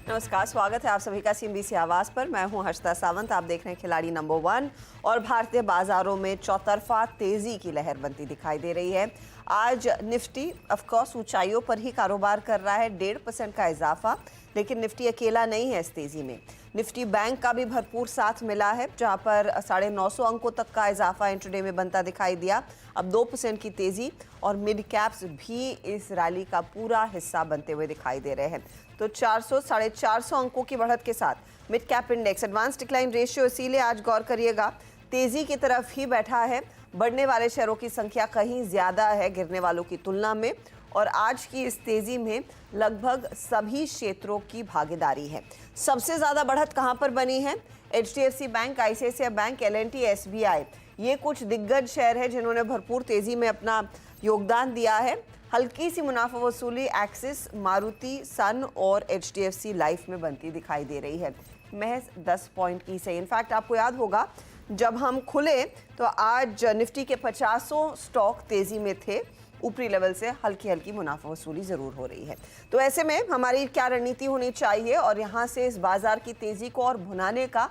नमस्कार, स्वागत है आप सभी का CNBC आवाज पर। मैं हूं हर्षिता सावंत। आप देख रहे हैं खिलाड़ी नंबर 1। और भारतीय बाजारों में चौतरफा तेजी की लहर बनती दिखाई दे रही है। आज निफ्टी ऑफकोर्स ऊंचाइयों पर ही कारोबार कर रहा है, 1.5% का इजाफा। लेकिन निफ्टी अकेला नहीं है इस तेजी में। निफ्टी बैंक का भी भरपूर साथ मिला है, जहां पर 950 अंकों तक का इजाफा इंट्राडे में बनता दिखाई दिया। अब 2% की तेजी और मिड कैप्स भी इस रैली का पूरा हिस्सा बनते हुए दिखाई दे रहे हैं। तो 400-450 अंकों की बढ़त के साथ mid cap index advance decline ratio इसीलिए आज गौर करिएगा तेजी की तरफ ही बैठा है। बढ़ने वाले शेयरों की संख्या कहीं ज्यादा है गिरने वालों की तुलना में, और आज की इस तेजी में लगभग सभी क्षेत्रों की भागीदारी है। सबसे ज्यादा बढ़त कहां पर बनी है? HDFC bank, ICICI bank, L&T, SBI, ये कुछ दिग्गज शेयर है जिन्होंने भरपूर तेजी में अपना योगदान दिया है। हल्की सी मुनाफा वसूली एक्सिस, मारुति, सन और HDFC लाइफ में बनती दिखाई दे रही है, महज 10 पॉइंट की से। इनफैक्ट आपको याद होगा जब हम खुले तो आज निफ्टी के 50 स्टॉक तेजी में थे। ऊपरी लेवल से हल्की हल्की मुनाफा वसूली जरूर हो रही है। तो ऐसे में हमारी क्या रणनीति होनी चाहिए और यहाँ से इस बाजार की तेजी को और भुनाने का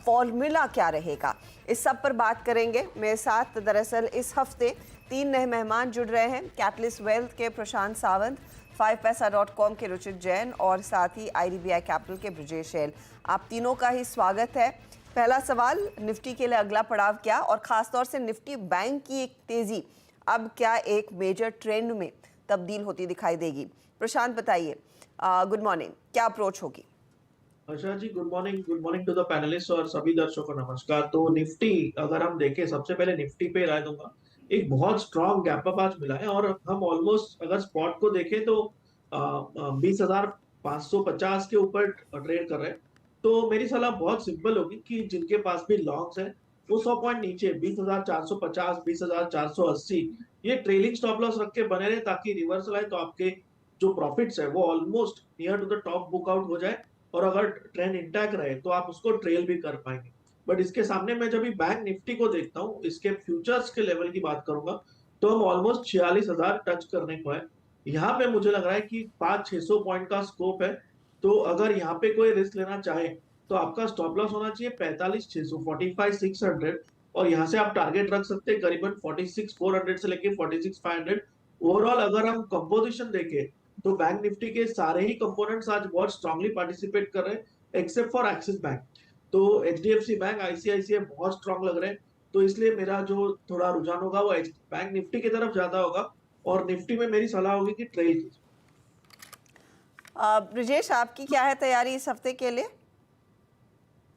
फॉर्मूला क्या रहेगा, इस सब पर बात करेंगे। मेरे साथ दरअसल इस हफ्ते 3 नए मेहमान जुड़ रहे हैं। कैटलिस्ट वेल्थ के प्रशांत सावंत, 5paisa.com के रुचित जैन और साथ ही IDBI कैपिटल के ब्रजेश शैल। आप तीनों का ही स्वागत है। पहला सवाल, निफ्टी के लिए अगला पड़ाव क्या, और खासतौर से निफ्टी बैंक की एक तेजी अब क्या एक मेजर ट्रेंड में तब्दील होती दिखाई देगी? प्रशांत बताइए। गुड मॉर्निंग, क्या अप्रोच होगी? अच्छा जी, good morning to the panelist और सभी दर्शकों को नमस्कार। तो निफ्टी अगर हम देखें, सबसे पहले निफ्टी पे राय दूंगा। एक बहुत स्ट्रॉन्ग गैप अप आज मिला है और हम ऑलमोस्ट अगर स्पॉट को देखें तो 20,550 के ऊपर ट्रेड कर रहे हैं। तो मेरी सलाह बहुत सिंपल होगी कि जिनके पास भी लॉन्ग्स है वो 100 पॉइंट नीचे 20,450, 20,480 ये ट्रेलिंग स्टॉप लॉस रख के बने रहे, ताकि रिवर्सल आए तो आपके जो प्रॉफिट्स है वो almost near to the top book out हो जाए, और अगर ट्रेंड इंटैक्ट रहे तो आप उसको ट्रेल भी कर पाएंगे। बट इसके सामने मैं जब भी बैंक निफ्टी को देखता हूँ, इसके फ्यूचर्स के लेवल की बात करूंगा तो हम ऑलमोस्ट 46,000 टच करने को है। यहाँ पे मुझे लग रहा है कि 500-600 पॉइंट का स्कोप है। तो अगर यहाँ पे कोई रिस्क लेना चाहे तो आपका स्टॉप लॉस होना चाहिए 45,600, 45,600, और यहाँ से आप टारगेट रख सकते हैं करीबन 46,400 से लेके 46,500। ओवरऑल अगर हम कंपोजिशन देखें तो बैंक निफ्टी के सारे ही कंपोनेंट्स आज बहुत स्ट्रांगली पार्टिसिपेट कर रहे हैं, एक्सेप्ट फॉर एक्सिस बैंक। तो HDFC बैंक, ICICI बहुत स्ट्रांग लग रहे हैं। तो इसलिए मेरा जो थोड़ा रुझान होगा वो बैंक निफ्टी की तरफ ज्यादा होगा, और निफ्टी में मेरी सलाह होगी कि ट्रेल कीजिए। ब्रजेश, आपकी क्या है तैयारी इस हफ्ते के लिए?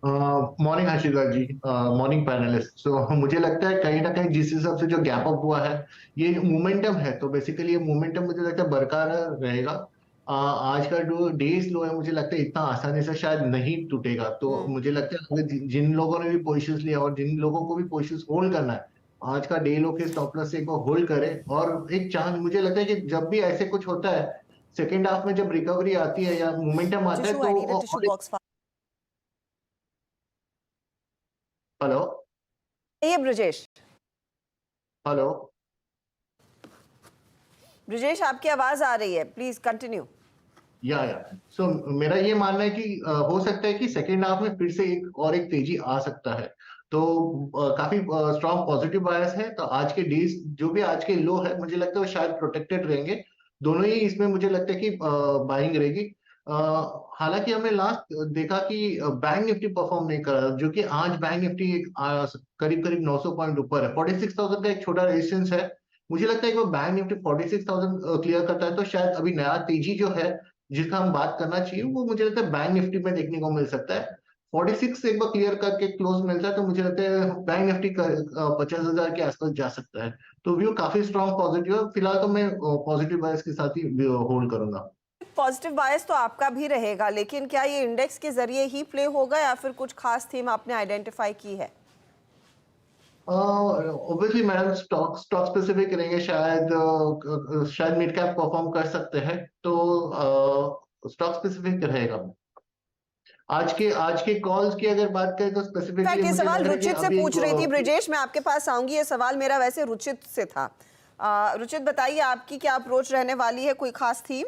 मॉर्निंग हर्षिता जी, मॉर्निंग पैनलिस्ट। सो मुझे लगता है कहीं ना कहीं जिस हिसाब से जो गैप अप हुआ है ये मोमेंटम है, तो बेसिकली ये मोमेंटम मुझे लगता है बरकरार रहेगा। आज का जो डेज लो है मुझे लगता है इतना आसानी से शायद नहीं टूटेगा। तो मुझे लगता है अगर जिन लोगों ने भी पोजिशंस लिया और जिन लोगों को भी पोजिशंस होल्ड करना है, आज का डे लो के स्टॉप लॉस से एक बार होल्ड करें। और एक चांस मुझे लगता है कि जब भी ऐसे कुछ होता है, सेकेंड हाफ में जब रिकवरी आती है या मोमेंटम आता है तो हेलो ये ब्रजेश हेलो ब्रजेश, आपकी आवाज आ रही है, प्लीज कंटिन्यू। या सो मेरा ये मानना है कि हो सकता है कि सेकेंड हाफ में फिर से एक तेजी आ सकता है। तो काफी स्ट्रॉन्ग पॉजिटिव बायस है। तो आज के डेज जो भी आज के लो है मुझे लगता है वो शायद प्रोटेक्टेड रहेंगे। दोनों ही इसमें मुझे लगता है कि बाइंग रहेगी। हालांकि हमने लास्ट देखा कि बैंक निफ्टी परफॉर्म नहीं कर रहा, जो कि आज बैंक निफ्टी करीब करीब 900 पॉइंट ऊपर है। 46,000 का एक छोटा रेजिस्टेंस है। मुझे लगता है कि वो बैंक निफ्टी 46,000 क्लियर करता है तो शायद अभी नया तेजी जो है जिसका हम बात करना चाहिए वो मुझे लगता है बैंक निफ्टी में देखने को मिल सकता है। 46 एक बार क्लियर करके क्लोज मिलता है तो मुझे लगता है बैंक निफ्टी 50,000 के आसपास जा सकता है। तो व्यू काफी स्ट्रॉन्ग पॉजिटिव है। फिलहाल तो मैं पॉजिटिव बायस के साथ ही होल्ड करूंगा। पॉजिटिव बायस तो आपका भी रहेगा, लेकिन क्या ये इंडेक्स के जरिए ही प्ले होगा या फिर कुछ खास थीम आपने आइडेंटिफाई की है? ऑब्वियसली मैडम, स्टॉक स्पेसिफिक रहेंगे। शायद मिड कैप परफॉर्म कर सकते हैं, तो स्टॉक स्पेसिफिक रहेगा। आज के कॉल्स की अगर बात करें तो स्पेसिफिकली ये मुझे सवाल लग रहा है कि रुचित से अभी पूछ रही थी ब्रजेश, मैं आपके पास आऊंगी। ये सवाल मेरा वैसे रुचित से था। रुचित बताइए, आपकी क्या अप्रोच रहने वाली है? कोई खास थीम?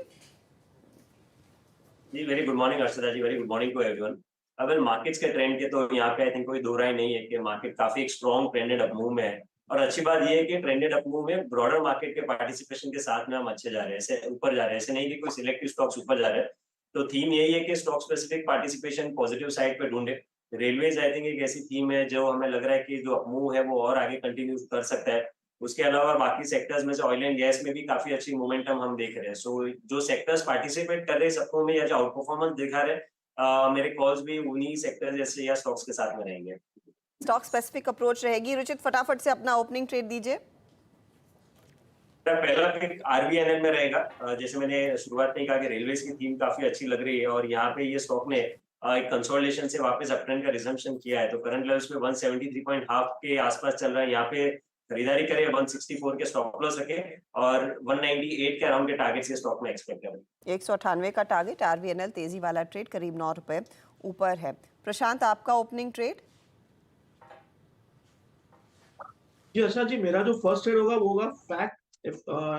जी, very good morning Harshada ji, very good morning to everyone. अगर मार्केट्स के ट्रेंड के तो यहाँ पे आई थिंक कोई दो राय नहीं है कि मार्केट काफी एक स्ट्रॉन्ग ट्रेंडेड अप मूव में है। और अच्छी बात ये है कि ट्रेंडेड अप मूव में ब्रॉडर मार्केट के पार्टिसिपेशन के साथ में हम अच्छे जा रहे हैं, ऐसे ऊपर जा रहे हैं, ऐसे नहीं कि कोई सिलेक्टिव स्टॉक्स ऊपर जा रहे हैं। तो थीम यही है कि stock specific participation positive side पे ढूंढे। रेलवेज आई थिंक एक ऐसी थीम है जो हमें लग रहा है कि जो अप मूव है वो और आगे कंटिन्यू कर सकता है। उसके अलावा बाकी सेक्टर्स में से ऑयल एंड गैस में भी काफी अच्छी मोमेंटम हम देख रहे हैं। सो जो सेक्टर्स पार्टिसिपेट कर रहे हैं सबको में या जो आउट परफॉर्मेंस दिखा रहे हैं, मेरे कॉल्स भी उन्हीं सेक्टर जैसे या स्टॉक्स के साथ में रहेंगे। स्टॉक स्पेसिफिक अप्रोच रहेगी। रुचित, फटाफट से अपना ओपनिंग ट्रेड दीजिए। मेरा पहला पिक आरबीएनएल में रहेगा। जैसे मैंने शुरुआत में कहा कि रेलवेज की थीम काफी अच्छी लग रही है और यहाँ पे ये स्टॉक ने एक कंसोलिडेशन से वापस अपट्रेंड का रिजम्पशन किया है। तो करंट लेवल्स पे 173.5 के आसपास चल रहा है। यहाँ पे खरीदारी करें, 164 के स्टॉप लॉस रखें और 198 के अराउंड के टारगेट्स ये स्टॉक में एक्सपेक्ट करें। 198 का टारगेट। आरबीएनएल तेजी वाला ट्रेड करीब 9 रुपए ऊपर है। प्रशांत, आपका ओपनिंग ट्रेड? जी अच्छा जी, मेरा जो फर्स्ट ट्रेड होगा वो होगा फैक्ट।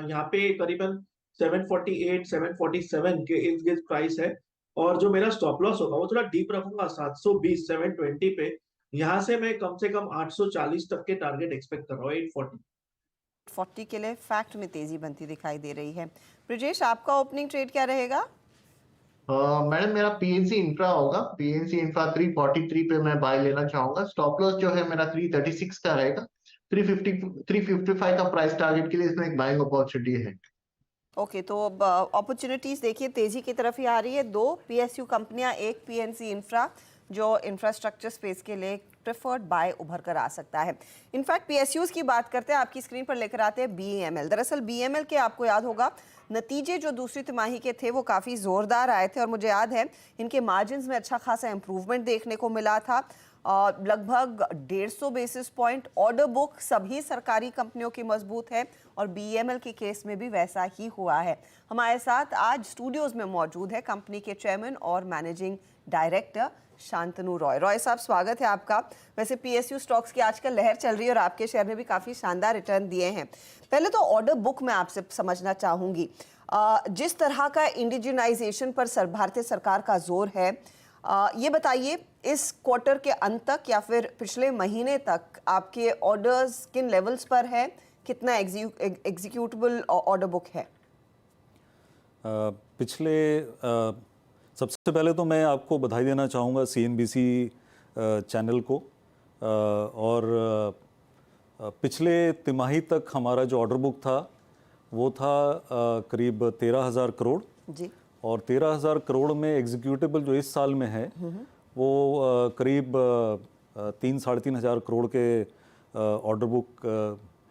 यहाँ पे करीबन 748 747 के इर्द गिर्द प्राइस है और जो मेरा स्टॉप लॉस होगा वो थोड़ा डीप रखूंगा 720 720 पे। यहाँ से मैं कम से कम 840 तक के टारगेट एक्सपेक्ट कर रहा हूँ। 840 के लिए फैक्ट में तेजी बनती दिखाई दे रही है। ब्रिजेश, आपका ओपनिंग ट्रेड क्या रहेगा? मैडम मेरा पीएनसी इंफ्रा होगा। पीएनसी इंफ्रा 343 पे मैं बाय लेना चाहूंगा। स्टॉप लॉस जो है मेरा 336 का रहेगा। 355 का प्राइस टारगेट के लिए इसमें एक बाइंग अपॉर्चुनिटी है। ओके, तो अब अपॉर्चुनिटीज देखिए तेजी की तरफ ही आ रही है। 2 पीएसयू कंपनियां, एक पीएनसी इंफ्रा जो इंफ्रास्ट्रक्चर स्पेस के लिए प्रेफर्ड बाय उभर कर आ सकता है। इनफैक्ट पीएसयूज की बात करते हैं, आपकी स्क्रीन पर लेकर आते हैं बीईएमएल। दरअसल बीईएमएल के आपको याद होगा नतीजे जो दूसरी तिमाही के थे वो काफ़ी ज़ोरदार आए थे और मुझे याद है इनके मार्जिन्स में अच्छा खासा इंप्रूवमेंट देखने को मिला था। लगभग 150 बेसिस पॉइंट। ऑर्डर बुक सभी सरकारी कंपनियों की मजबूत है और बीईएमएल के केस में भी वैसा ही हुआ है। हमारे साथ आज स्टूडियोज में मौजूद है कंपनी के चेयरमैन और मैनेजिंग डायरेक्टर शांतनु रॉय। रॉय साहब, स्वागत है आपका। वैसे पीएसयू स्टॉक्स की आजकल लहर चल रही है और आपके शेयर ने भी काफ़ी शानदार रिटर्न दिए हैं। पहले तो ऑर्डर बुक में आपसे समझना चाहूँगी, जिस तरह का इंडिजिनाइजेशन पर भारतीय सरकार का जोर है, ये बताइए इस क्वार्टर के अंत तक या फिर पिछले महीने तक आपके ऑर्डर्स किन लेवल्स पर है, कितना एग्जीक्यूटेबल ऑर्डर बुक है? सबसे पहले तो मैं आपको बधाई देना चाहूँगा सीएनबीसी चैनल को। और पिछले तिमाही तक हमारा जो ऑर्डर बुक था वो था करीब 13,000 करोड़ जी। और 13,000 करोड़ में एग्जीक्यूटेबल जो इस साल में है वो करीब 3-3,500 करोड़ के ऑर्डर बुक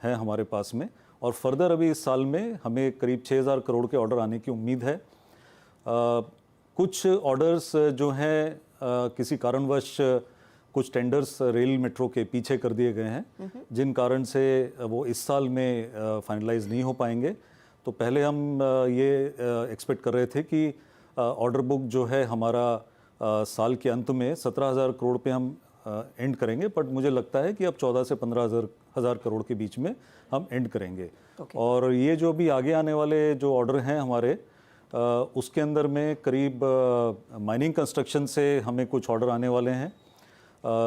है हमारे पास में। और फर्दर अभी इस साल में हमें करीब 6,000 करोड़ के ऑर्डर आने की उम्मीद है। कुछ ऑर्डर्स जो हैं किसी कारणवश कुछ टेंडर्स रेल मेट्रो के पीछे कर दिए गए हैं, जिन कारण से वो इस साल में फाइनलाइज नहीं हो पाएंगे। तो पहले हम ये एक्सपेक्ट कर रहे थे कि ऑर्डर बुक जो है हमारा साल के अंत में 17,000 करोड़ पे हम एंड करेंगे, बट मुझे लगता है कि अब 14 से 15,000 करोड़ के बीच में हम एंड करेंगे। और ये जो भी आगे आने वाले जो ऑर्डर हैं हमारे, उसके अंदर में करीब माइनिंग कंस्ट्रक्शन से हमें कुछ ऑर्डर आने वाले हैं,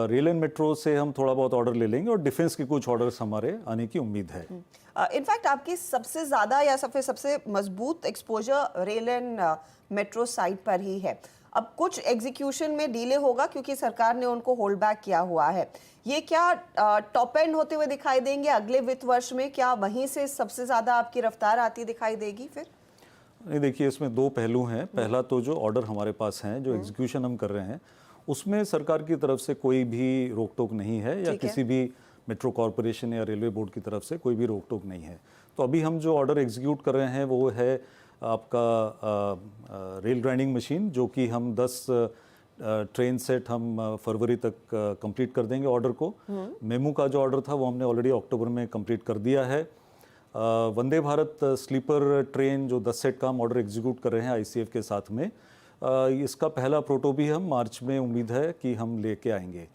रेल एंड मेट्रो से हम थोड़ा बहुत ऑर्डर ले लेंगे और डिफेंस के कुछ ऑर्डर्स हमारे आने की उम्मीद है। इनफैक्ट आपकी सबसे ज़्यादा या सबसे मजबूत exposure rail and metro side पर ही है। अब कुछ एग्जीक्यूशन में डिले होगा क्योंकि सरकार ने उनको होल्ड बैक किया हुआ है। ये क्या टॉप एंड होते हुए दिखाई देंगे अगले वित्त वर्ष में? क्या वहीं से सबसे ज़्यादा आपकी रफ्तार आती दिखाई देगी फिर? नहीं, देखिए इसमें दो पहलू हैं। पहला तो जो ऑर्डर हमारे पास हैं, जो एग्जीक्यूशन हम कर रहे हैं, उसमें सरकार की तरफ से कोई भी रोक टोक नहीं है या किसी भी मेट्रो कॉरपोरेशन या रेलवे बोर्ड की तरफ से कोई भी रोक टोक नहीं है। तो अभी हम जो ऑर्डर एग्जीक्यूट कर रहे हैं वो है आपका रेल ग्राइंडिंग मशीन, जो कि हम 10 ट्रेन सेट हम फरवरी तक कंप्लीट कर देंगे ऑर्डर को। मेमू का जो ऑर्डर था वो हमने ऑलरेडी अक्टूबर में कंप्लीट कर दिया है। वंदे भारत स्लीपर ट्रेन जो 10 सेट का हम ऑर्डर एग्जीक्यूट कर रहे हैं आईसीएफ के साथ में, इसका पहला प्रोटो भी हम मार्च में उम्मीद है कि हम लेके आएंगे।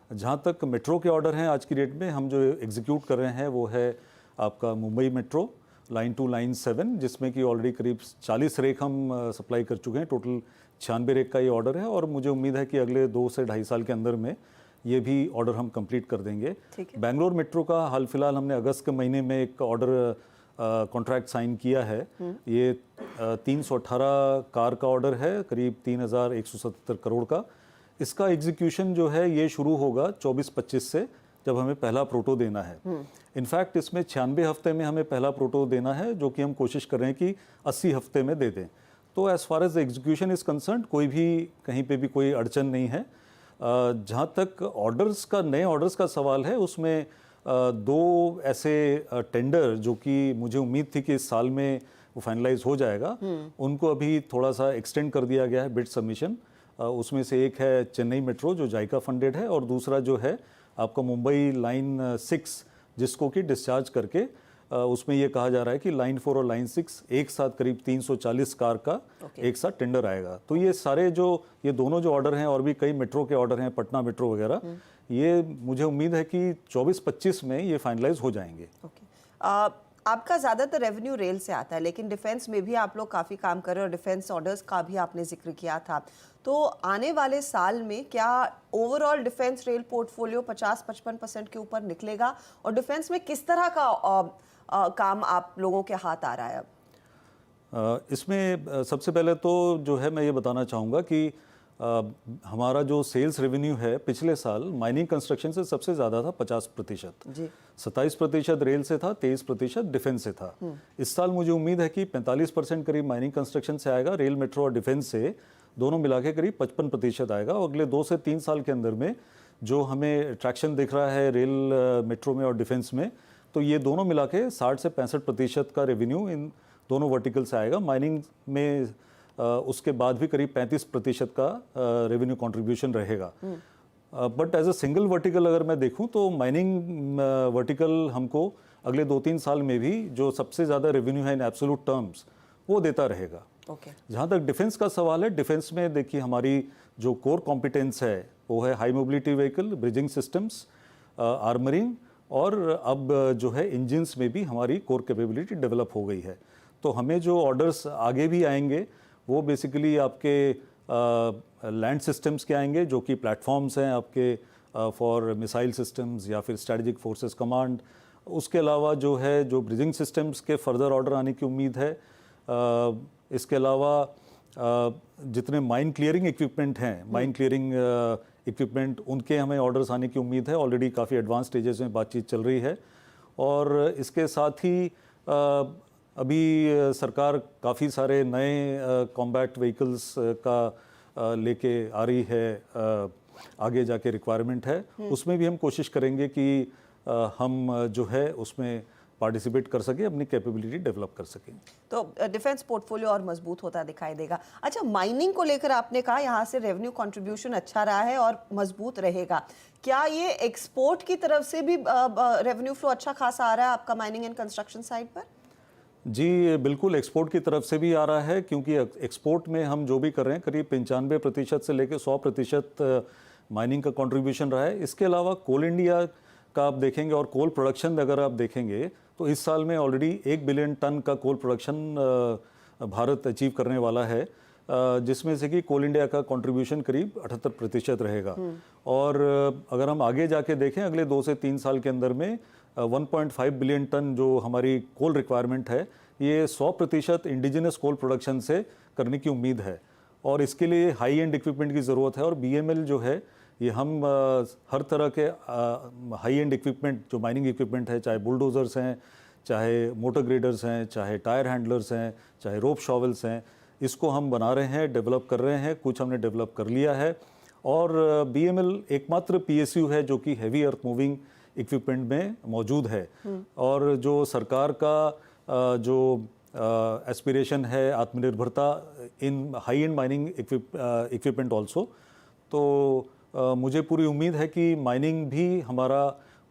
जहाँ तक मेट्रो के ऑर्डर हैं आज की डेट में हम जो एग्जीक्यूट कर रहे हैं वो है आपका मुंबई मेट्रो लाइन 2 लाइन 7, जिसमें कि ऑलरेडी करीब 40 रेक हम सप्लाई कर चुके हैं। टोटल 96 रेक का ये ऑर्डर है और मुझे उम्मीद है कि अगले 2 से 2.5 साल के अंदर में ये भी ऑर्डर हम कंप्लीट कर देंगे। ठीक है। बेंगलोर मेट्रो का हाल फिलहाल हमने अगस्त के महीने में एक ऑर्डर कॉन्ट्रैक्ट साइन किया है। ये 318 कार का ऑर्डर है, करीब 3,177 करोड़ का। इसका एग्जीक्यूशन जो है ये शुरू होगा 24-25 से, जब हमें पहला प्रोटो देना है। इनफैक्ट इसमें 96 हफ्ते में हमें पहला प्रोटो देना है, जो कि हम कोशिश कर रहे हैं कि 80 हफ्ते में दे दें। तो as far as execution is concern कोई भी कहीं पे भी कोई अड़चन नहीं है। जहाँ तक ऑर्डर्स का, नए ऑर्डर्स का सवाल है, उसमें 2 ऐसे टेंडर जो कि मुझे उम्मीद थी कि इस साल में वो फाइनलाइज हो जाएगा, उनको अभी थोड़ा सा एक्सटेंड कर दिया गया है बिड सबमिशन। उसमें से एक है चेन्नई मेट्रो जो जाइका फंडेड है, और दूसरा जो है आपका मुंबई लाइन 6, जिसको कि डिस्चार्ज करके उसमें ये कहा जा रहा है कि लाइन 4 और लाइन 6 एक साथ करीब 340 कार का एक साथ टेंडर आएगा। तो ये सारे ये दोनों जो ऑर्डर हैं, और भी कई मेट्रो के ऑर्डर हैं, पटना मेट्रो वगैरह, ये मुझे उम्मीद है कि 24-25 में ये फाइनलाइज हो जाएंगे। आपका ज़्यादातर रेवेन्यू रेल से आता है, लेकिन डिफेंस में भी आप लोग काफ़ी काम कर रहे हो और डिफेंस ऑर्डर्स का भी आपने जिक्र किया था। तो आने वाले साल में क्या ओवरऑल डिफेंस रेल पोर्टफोलियो 50-55% के ऊपर निकलेगा, और डिफेंस में किस तरह का काम आप लोगों के हाथ आ रहा है अब? इसमें सबसे पहले तो जो है मैं ये बताना चाहूँगा कि हमारा जो सेल्स रेवेन्यू है पिछले साल माइनिंग कंस्ट्रक्शन से सबसे ज़्यादा था, 50%। जी। 27% रेल से था, 23% डिफेंस से था। इस साल मुझे उम्मीद है कि 45% करीब माइनिंग कंस्ट्रक्शन से आएगा, रेल मेट्रो और डिफेंस से दोनों मिला के करीब 55% आएगा। और अगले 2 से 3 साल के अंदर में जो हमें ट्रैक्शन दिख रहा है रेल, मेट्रो में और डिफेंस में, तो ये दोनों मिला के 60 से 65% का रेवेन्यू इन दोनों वर्टिकल से आएगा। माइनिंग में उसके बाद भी करीब 35% का रेवेन्यू कंट्रीब्यूशन रहेगा। But as a single vertical अगर मैं देखूं तो माइनिंग वर्टिकल हमको अगले 2-3 साल में भी जो सबसे ज़्यादा रेवेन्यू है इन एब्सोल्यूट टर्म्स वो देता रहेगा। जहाँ तक डिफेंस का सवाल है, डिफेंस में देखिए हमारी जो कोर कॉम्पिटेंस है वो है high mobility vehicle, bridging systems, armouring, और अब जो है इंजन्स में भी हमारी कोर कैपेबिलिटी डेवलप हो गई है। तो हमें जो ऑर्डर्स आगे भी आएंगे वो बेसिकली आपके लैंड सिस्टम्स के आएंगे, जो कि प्लेटफॉर्म्स हैं आपके फॉर मिसाइल सिस्टम्स या फिर स्ट्रेटेजिक फोर्सेस कमांड। उसके अलावा जो है जो ब्रिजिंग सिस्टम्स के फर्दर ऑर्डर आने की उम्मीद है। इसके अलावा जितने माइन क्लियरिंग इक्विपमेंट हैं, माइन क्लियरिंग इक्विपमेंट, उनके हमें ऑर्डर्स आने की उम्मीद है। ऑलरेडी काफ़ी एडवांस स्टेजेस में बातचीत चल रही है। और इसके साथ ही अभी सरकार काफ़ी सारे नए कॉम्बैट व्हीकल्स का लेके आ रही है, आगे जाके रिक्वायरमेंट है, उसमें भी हम कोशिश करेंगे कि हम जो है उसमें पार्टिसिपेट कर सके, अपनी कैपेबिलिटी डेवलप कर सकें। तो डिफेंस पोर्टफोलियो और मजबूत होता दिखाई देगा। अच्छा, माइनिंग को लेकर आपने कहा यहाँ से रेवेन्यू कंट्रीब्यूशन अच्छा रहा है और मजबूत रहेगा। क्या ये एक्सपोर्ट की तरफ से भी रेवेन्यू फ्लो अच्छा खासा आ रहा है आपका माइनिंग एंड कंस्ट्रक्शन साइड पर? जी बिल्कुल, एक्सपोर्ट की तरफ से भी आ रहा है, क्योंकि एक्सपोर्ट में हम जो भी कर रहे हैं करीब 95% से लेकर 100% माइनिंग का कंट्रीब्यूशन रहा है। इसके अलावा कोल इंडिया का आप देखेंगे और कोल प्रोडक्शन अगर आप देखेंगे तो इस साल में ऑलरेडी 1 बिलियन टन का कोल प्रोडक्शन भारत अचीव करने वाला है, जिसमें से कि कोल इंडिया का कंट्रीब्यूशन करीब 78% रहेगा। और अगर हम आगे जाके देखें अगले 2 से 3 साल के अंदर में 1.5 बिलियन टन जो हमारी कोल रिक्वायरमेंट है, ये 100% इंडिजिनस कोल प्रोडक्शन से करने की उम्मीद है। और इसके लिए हाई एंड इक्विपमेंट की ज़रूरत है, और BML जो है ये हम हर तरह के हाई एंड इक्विपमेंट जो माइनिंग इक्विपमेंट है, चाहे बुलडोज़र्स हैं, चाहे मोटर ग्रेडर्स हैं, चाहे टायर हैंडलर्स हैं, चाहे रोप शॉवल्स हैं, इसको हम बना रहे हैं, डेवलप कर रहे हैं। कुछ हमने डेवलप कर लिया है। और BML एकमात्र PSU है जो कि हैवी अर्थ मूविंग इक्विपमेंट में मौजूद है। और जो सरकार का जो एस्पिरेशन है आत्मनिर्भरता इन high and mining equipment also, तो मुझे पूरी उम्मीद है कि माइनिंग भी हमारा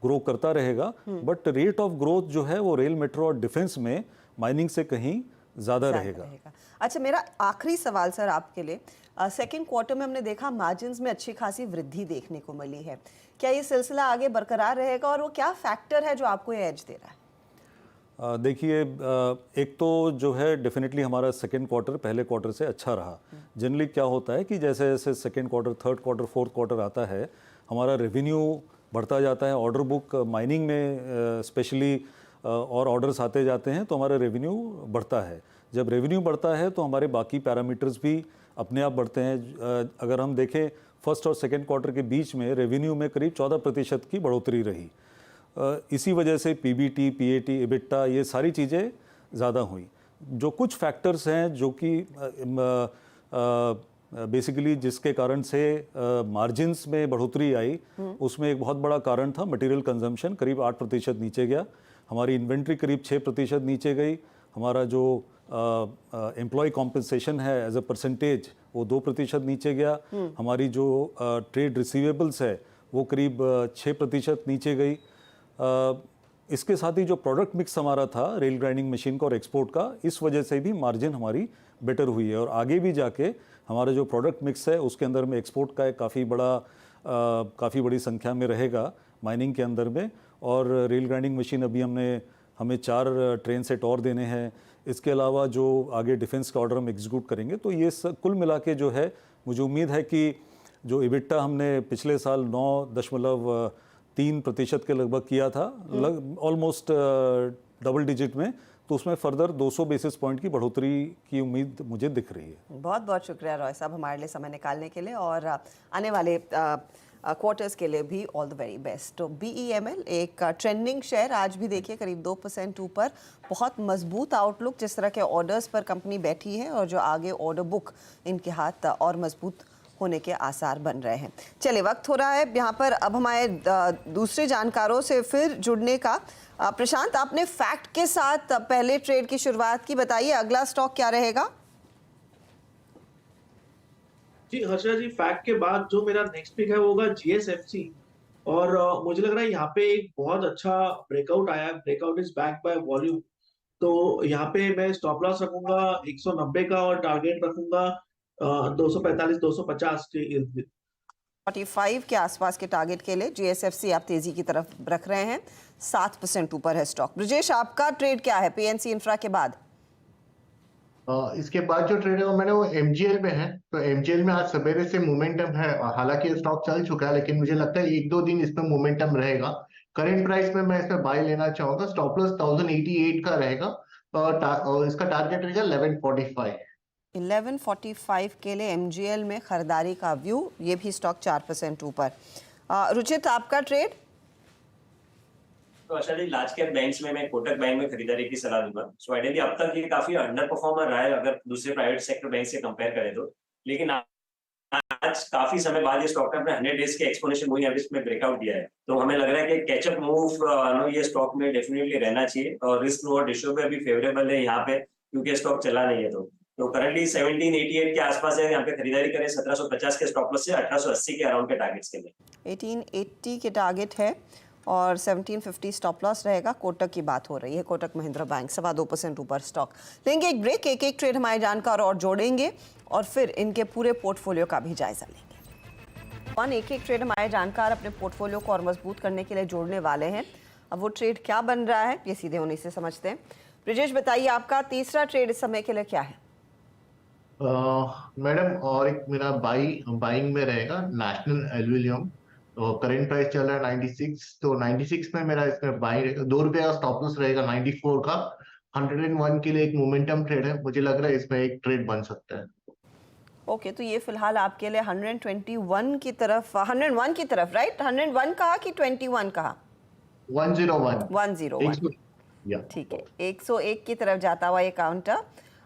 ग्रो करता रहेगा। बट रेट ऑफ ग्रोथ जो है वो रेल, मेट्रो और डिफेंस में माइनिंग से कहीं ज़्यादा रहेगा। अच्छा, मेरा आखिरी सवाल सर आपके लिए, सेकेंड क्वार्टर में हमने देखा मार्जिन्स में अच्छी खासी वृद्धि देखने को मिली है। क्या ये सिलसिला आगे बरकरार रहेगा, और वो क्या फैक्टर है जो आपको ये एज दे रहा है? देखिए, एक तो जो है डेफिनेटली हमारा सेकेंड क्वार्टर पहले क्वार्टर से अच्छा रहा। जनरली क्या होता है कि जैसे जैसे second quarter, third quarter, fourth quarter आता है, हमारा रेवेन्यू बढ़ता जाता है। ऑर्डर बुक माइनिंग में स्पेशली और ऑर्डर्स आते जाते हैं तो हमारा रेवेन्यू बढ़ता है। जब रेवेन्यू बढ़ता है तो हमारे बाकी पैरामीटर्स भी अपने आप बढ़ते हैं। अगर हम देखें फर्स्ट और सेकेंड क्वार्टर के बीच में रेवेन्यू में करीब 14% की बढ़ोतरी रही। इसी वजह से पीबीटी, पीएटी, एबिटा ये सारी चीज़ें ज़्यादा हुई। जो कुछ फैक्टर्स हैं जो कि बेसिकली जिसके कारण से मार्जिन्स में बढ़ोतरी आई, उसमें एक बहुत बड़ा कारण था मटेरियल कंजम्पशन, करीब 8% नीचे गया। हमारी इन्वेंट्री करीब 6% नीचे गई। हमारा जो एम्प्लॉय कॉम्पनसेशन है एज अ परसेंटेज वो 2% नीचे गया। हमारी जो ट्रेड रिसीवेबल्स है वो करीब 6% नीचे गई। इसके साथ ही जो प्रोडक्ट मिक्स हमारा था रेल ग्राइंडिंग मशीन का और एक्सपोर्ट का, इस वजह से भी मार्जिन हमारी बेटर हुई है। और आगे भी जाके हमारा जो प्रोडक्ट मिक्स है उसके अंदर में एक्सपोर्ट का एक काफ़ी बड़ी संख्या में रहेगा माइनिंग के अंदर में। और रेल ग्राइंडिंग मशीन अभी हमें 4 ट्रेन सेट और देने हैं। इसके अलावा जो आगे डिफेंस का ऑर्डर हम एग्जीक्यूट करेंगे, तो ये कुल मिला के जो है मुझे उम्मीद है कि जो इबिट्टा हमने पिछले साल 9.3% के लगभग किया था, ऑलमोस्ट डबल डिजिट में, तो उसमें फर्दर 200 बेसिस पॉइंट की बढ़ोतरी की उम्मीद मुझे दिख रही है। बहुत बहुत शुक्रिया रॉय साहब हमारे लिए समय निकालने के लिए, और आने वाले क्वार्टर्स के लिए भी ऑल द वेरी बेस्ट। तो BEML एक ट्रेंडिंग शेयर, आज भी देखिए करीब 2% ऊपर, बहुत मजबूत आउटलुक, जिस तरह के ऑर्डर्स पर कंपनी बैठी है और जो आगे ऑर्डर बुक इनके हाथ और मजबूत होने के आसार बन रहे हैं। चलिए, वक्त हो रहा है यहाँ पर अब हमारे दूसरे जानकारों से फिर जुड़ने का। प्रशांत, आपने फैक्ट के साथ पहले ट्रेड की शुरुआत की, बताइए अगला स्टॉक क्या रहेगा? जी हर्षा जी, फैक्ट के बाद जो मेरा नेक्स्ट पिक है वो होगा GSFC। और मुझे लग रहा है यहाँ पे एक बहुत अच्छा ब्रेकआउट आया है। Breakout is back by volume. तो यहाँ पे मैं स्टॉप लॉस रखूंगा 190 का और टारगेट रखूंगा 245 250 के इर्द गिर्द। 45 के आसपास के टारगेट के लिए GSFC आप तेजी की तरफ रख रहे हैं, 7% ऊपर है स्टॉक। ब्रजेश, आपका ट्रेड क्या है PNC इंफ्रा के बाद? इसके बाद जो ट्रेड है वो मैंने वो MGL में है। तो MGL में आज सवेरे से मोमेंटम है, हालांकि स्टॉक चल चुका है, लेकिन मुझे लगता है 1-2 दिन इसमें मोमेंटम रहेगा। करंट प्राइस में मैं इसमें बाय लेना चाहूंगा। स्टॉप लॉस 1088 का रहेगा और इसका टारगेट रहेगा 1145। 1145 के लिए MGL में खरीदारी का व्यू, ये भी स्टॉक 4% ऊपर। रुचित, आपका ट्रेड? तो अच्छा जी, लार्ज कैप बैंक्स में मैं कोटक बैंक में खरीदारी की सलाह दूंगा। सो आइडियली अब तक ये काफी अंडर परफॉर्मर रहा है अगर दूसरे प्राइवेट सेक्टर बैंक से कंपेयर करें तो। लेकिन आज काफी समय बाद ये स्टॉक ने अपने 100 डेज के एक्सपोनेंशियल मूविंग एवरेज में ब्रेकआउट दिया है। तो हमें लग रहा है कि कैचअप मूव ये स्टॉक में डेफिनेटली रहना चाहिए। और रिस्क रिवॉर्ड रेशियो भी अभी फेवरेबल है यहाँ पे, क्योंकि स्टॉक चला नहीं है। तो करंटली 1788 के आसपास है, यहाँ पे खरीदारी करें 1750 के स्टॉप लॉस से 1880 के अराउंड के टारगेट्स के लिए। 1880 के टारगेट है और 1750 स्टॉप लॉस रहेगा। कोटक की बात हो रही है, कोटक महिंद्रा बैंक 2.25% ऊपर स्टॉक। लेंगे एक ब्रेक, एक ट्रेड हमारे जानकार और जोड़ेंगे और फिर इनके पूरे पोर्टफोलियो का भी जायजा लेंगे। एक ट्रेड हमारे जानकार अपने पोर्टफोलियो को और मजबूत करने के लिए जोड़ने वाले हैं। अब वो ट्रेड क्या बन रहा है ये सीधे उन्हीं से समझते हैं। ब्रजेश, बताइए आपका तीसरा ट्रेड इस समय के लिए क्या है? मैडम, और एक मेरा बाइंग में रहेगा नेशनल एल्यूमिनियम। तो करंट प्राइस चल रहा है 96, तो 96 में मेरा इसमें बाइंग रहेगा। 2 रुपये का स्टॉप लॉस रहेगा 94 का। 101 के लिए एक मोमेंटम ट्रेड है, मुझे लग रहा है इसमें एक ट्रेड बन सकता है। ओके, तो ये फिलहाल आपके लिए 121 की तरफ, 101 की तरफ, राइट? 101 कहा कि 21 कहा? 101 101, ठीक है। 101 की तरफ जाता हुआ ये काउंटर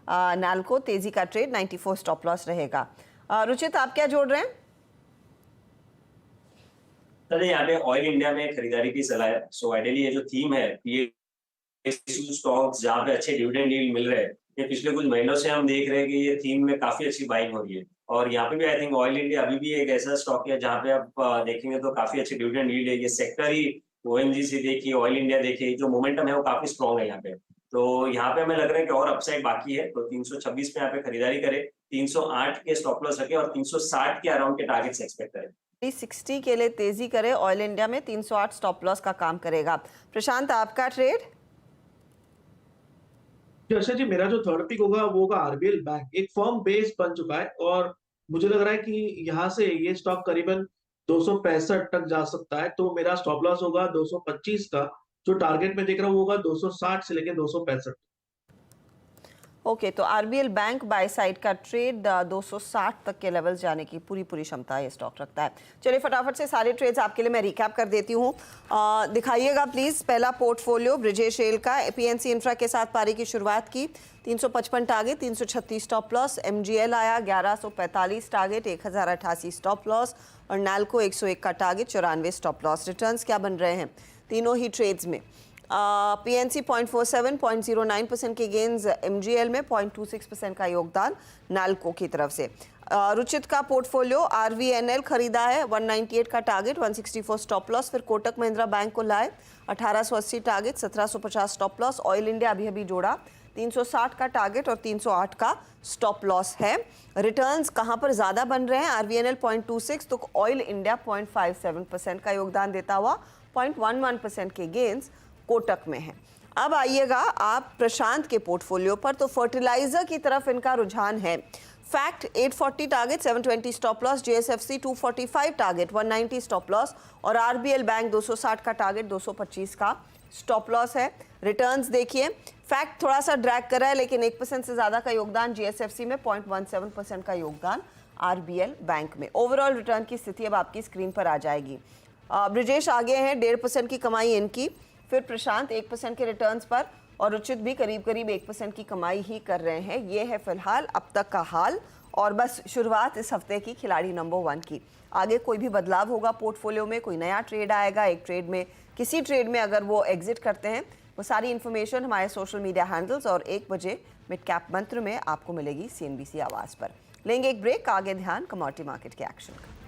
नाल्को तेजी का ट्रेड, 94 स्टॉप लॉस रहेगा। रुचित, आप क्या जोड़ रहे हैं? सर, यहाँ पे ऑयल इंडिया में खरीदारी की सलाह है। सो आइडियली ये जो थीम है, ये स्टॉक्स जहाँ पे अच्छे डिविडेंड यील्ड मिल रहे हैं, ये पिछले कुछ महीनों से हम देख रहे हैं कि ये थीम में काफी अच्छी बाइंग हो रही है। और यहाँ पे भी आई थिंक ऑयल इंडिया अभी भी एक ऐसा स्टॉक है जहाँ पे आप देखेंगे तो काफी अच्छी डिविडेंड यील्ड है। ये सेक्टर ही ONGC देखिए, ऑयल इंडिया देखिए, जो मोमेंटम है वो काफी स्ट्रॉन्ग है यहाँ पे। तो यहाँ पे हमें लग रहा है कि और अपसाइड बाकी है। तो 326 में यहाँ पे खरीदारी करें, 308 के स्टॉप लॉस रखें और 360 के अराउंड के टारगेट्स एक्सपेक्ट करें। 360 के लिए तेजी करे, ऑयल इंडिया में 308 स्टॉप लॉस का काम करेगा। प्रशांत, आपका ट्रेड? जैसे जी मेरा जो थर्ड पिक होगा वो होगा आरबीएल बैंक। एक फर्म बेस बन चुका है और मुझे लग रहा है कि यहाँ से ये स्टॉक करीबन 265 तक जा सकता है। तो मेरा स्टॉप लॉस होगा 225 का। जो टारगेट में देख रहा हूँ वो होगा 260 से लेके 265। ओके, तो आरबीएल बैंक बाय साइड का ट्रेड 260 तक के लेवल्स जाने की पूरी क्षमता ये स्टॉक रखता है। चलिए फटाफट से सारे ट्रेड्स आपके लिए मैं रिकैप कर देती हूँ। दिखाइएगा प्लीज। पहला पोर्टफोलियो ब्रिजेश रेल का, पीएनसी इंफ्रा के साथ पारी की शुरुआत की। 355 टारगेट, 336 स्टॉप लॉस। एमजीएल आया 1145 टारगेट, 1088 स्टॉप लॉस। और नाल्को 101 का टारगेट, 94 स्टॉप लॉस। रिटर्न्स क्या बन रहे हैं तीनों ही ट्रेड्स में? पीएनसी 0.47, 0.09% के गेन्स, एमजीएल में 0.26% का योगदान नाल्को की तरफ से। रुचित का पोर्टफोलियो आरवीएनएल खरीदा है, 198 का टारगेट, 164 स्टॉप लॉस। फिर कोटक महिंद्रा बैंक को लाए, 1880 target, 1750 stop loss. Oil India अभी जोड़ा, 360 का टारगेट और 308 का स्टॉप लॉस है। रिटर्न्स कहां पर ज्यादा बन रहे हैं? आरवीएनएल 0.26, तो ऑयल इंडिया 0.57% का योगदान देता हुआ 0.11% के गेन्स कोटक में है। अब आइएगा आप प्रशांत के पोर्टफोलियो पर, तो फर्टिलाइजर की तरफ इनका रुझान है। FACT 840 target, 720 stop loss. JSFC 245 target, 190 stop loss. और आरबीएल बैंक 260 का टारगेट, 225 का स्टॉप लॉस है। रिटर्न्स देखिए, फैक्ट थोड़ा सा ड्रैग कर रहा है लेकिन 1% से ज्यादा का योगदान जीएसएफसी में, 0.17% का योगदान आरबीएल बैंक में। ओवरऑल रिटर्न की स्थिति अब आपकी स्क्रीन पर आ जाएगी। ब्रिजेश आगे हैं, 1.5% की कमाई इनकी। फिर प्रशांत 1% के रिटर्न्स पर, और रुचित भी करीब 1% की कमाई ही कर रहे हैं। ये है फिलहाल अब तक का हाल, और बस शुरुआत इस हफ्ते की खिलाड़ी नंबर 1 की। आगे कोई भी बदलाव होगा पोर्टफोलियो में, कोई नया ट्रेड आएगा, एक ट्रेड में किसी ट्रेड में अगर वो एग्जिट करते हैं, वो सारी इन्फॉर्मेशन हमारे सोशल मीडिया हैंडल्स और 1 बजे मिड कैप मंत्र में आपको मिलेगी सीएनबीसी आवाज़ पर। लेंगे एक ब्रेक, आगे ध्यान कमोडिटी मार्केट के एक्शन का।